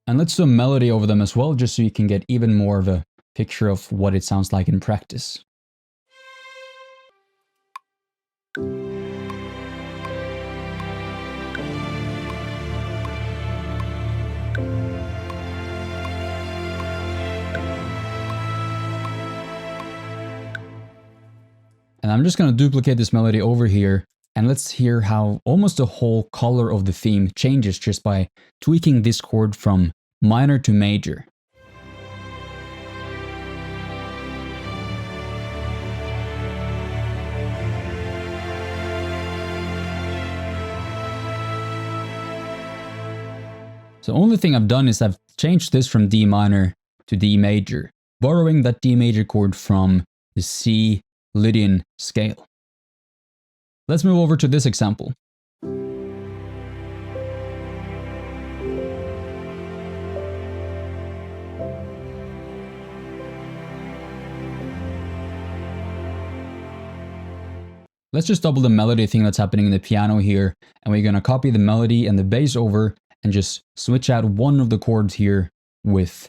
And let's do a melody over them as well, just so you can get even more of a picture of what it sounds like in practice. And I'm just going to duplicate this melody over here, and let's hear how almost the whole color of the theme changes just by tweaking this chord from minor to major. So the only thing I've done is I've changed this from D minor to D major, borrowing that D major chord from the C Lydian scale. Let's move over to this example. Let's just double the melody thing that's happening in the piano here, and we're going to copy the melody and the bass over and just switch out one of the chords here with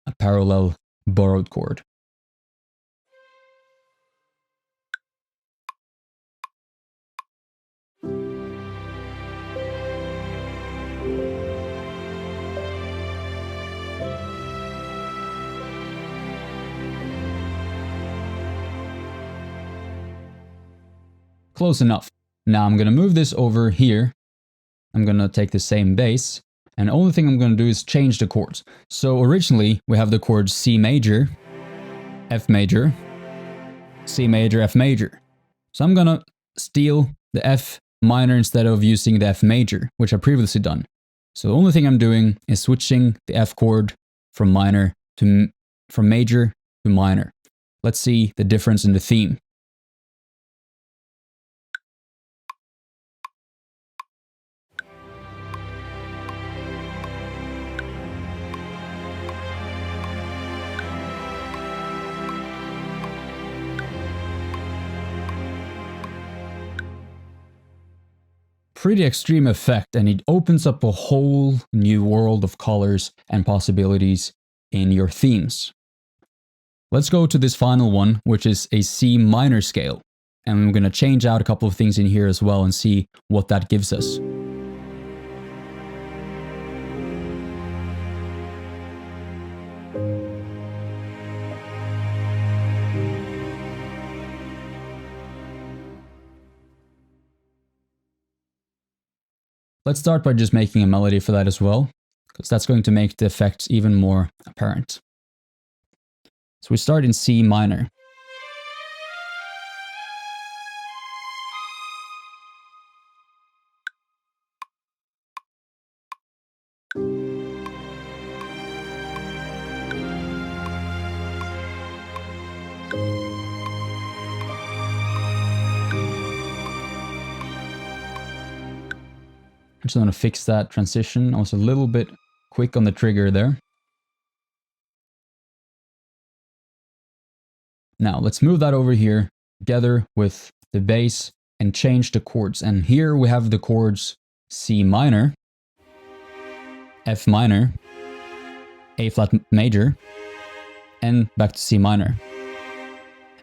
a parallel borrowed chord. Close enough. Now I'm going to move this over here. I'm going to take the same bass, and the only thing I'm going to do is change the chords. So originally we have the chords C major, F major, C major, F major. So I'm going to steal the F minor instead of using the F major, which I've previously done. So the only thing I'm doing is switching the F chord from major to minor. Let's see the difference in the theme. Pretty extreme effect, and it opens up a whole new world of colors and possibilities in your themes. Let's go to this final one, which is a C minor scale. And I'm going to change out a couple of things in here as well and see what that gives us. Let's start by just making a melody for that as well, because that's going to make the effects even more apparent. So we start in C minor. I'm just going to fix that transition. I was a little bit quick on the trigger there. Now let's move that over here together with the bass and change the chords. And here we have the chords C minor, F minor, A flat major, and back to C minor.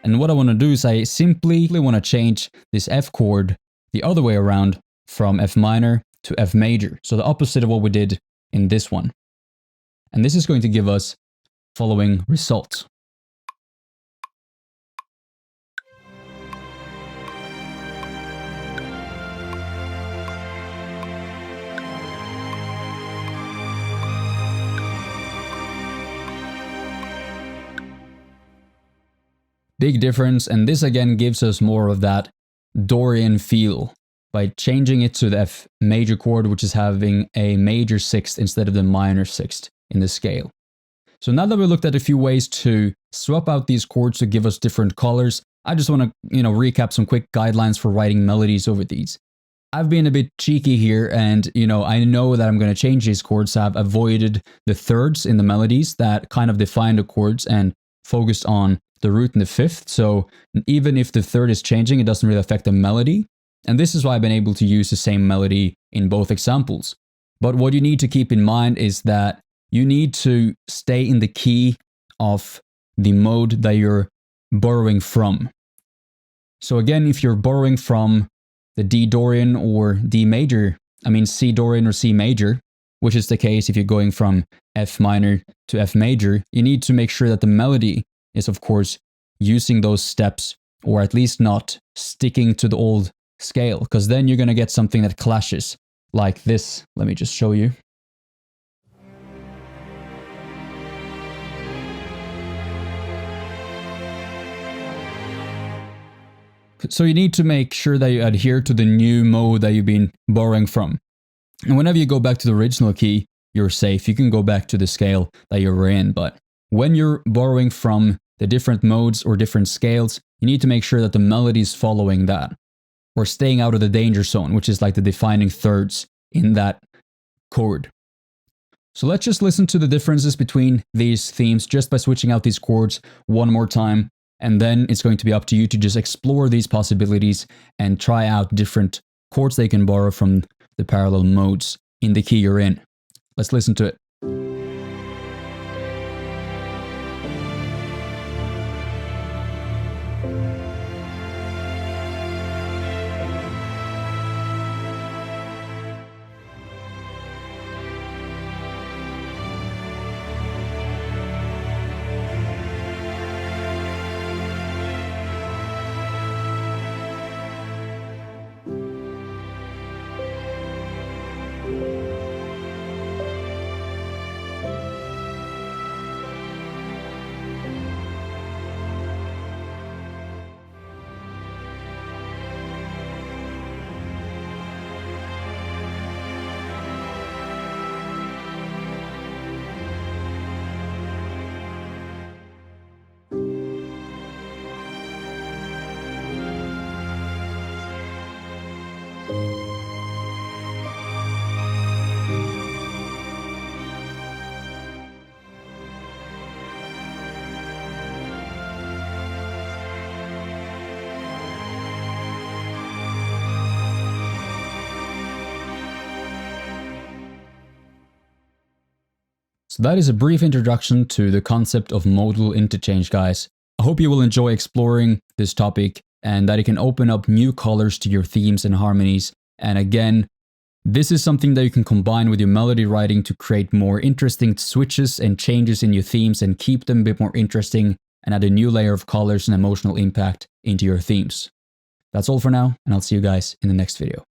And what I want to do is I simply want to change this F chord the other way around from F minor to F major. So the opposite of what we did in this one. And this is going to give us following results. Big difference, and this again gives us more of that Dorian feel by changing it to the F major chord, which is having a major sixth instead of the minor sixth in the scale. So now that we looked at a few ways to swap out these chords to give us different colors, I just want to, recap some quick guidelines for writing melodies over these. I've been a bit cheeky here, and I know that I'm going to change these chords. So I've avoided the thirds in the melodies that kind of define the chords and focused on the root and the fifth. So even if the third is changing, it doesn't really affect the melody. And this is why I've been able to use the same melody in both examples. But what you need to keep in mind is that you need to stay in the key of the mode that you're borrowing from. So again, if you're borrowing from the D Dorian or D major, C Dorian or C major, which is the case if you're going from F minor to F major, you need to make sure that the melody is, of course, using those steps, or at least not sticking to the old scale, because then you're going to get something that clashes, like this. Let me just show you. So you need to make sure that you adhere to the new mode that you've been borrowing from. And whenever you go back to the original key, you're safe. You can go back to the scale that you were in. But when you're borrowing from the different modes or different scales, you need to make sure that the melody is following that, or staying out of the danger zone, which is like the defining thirds in that chord. So let's just listen to the differences between these themes just by switching out these chords one more time. And then it's going to be up to you to just explore these possibilities and try out different chords they can borrow from the parallel modes in the key you're in. Let's listen to it. So that is a brief introduction to the concept of modal interchange, guys. I hope you will enjoy exploring this topic and that it can open up new colors to your themes and harmonies. And again, this is something that you can combine with your melody writing to create more interesting switches and changes in your themes and keep them a bit more interesting and add a new layer of colors and emotional impact into your themes. That's all for now, and I'll see you guys in the next video.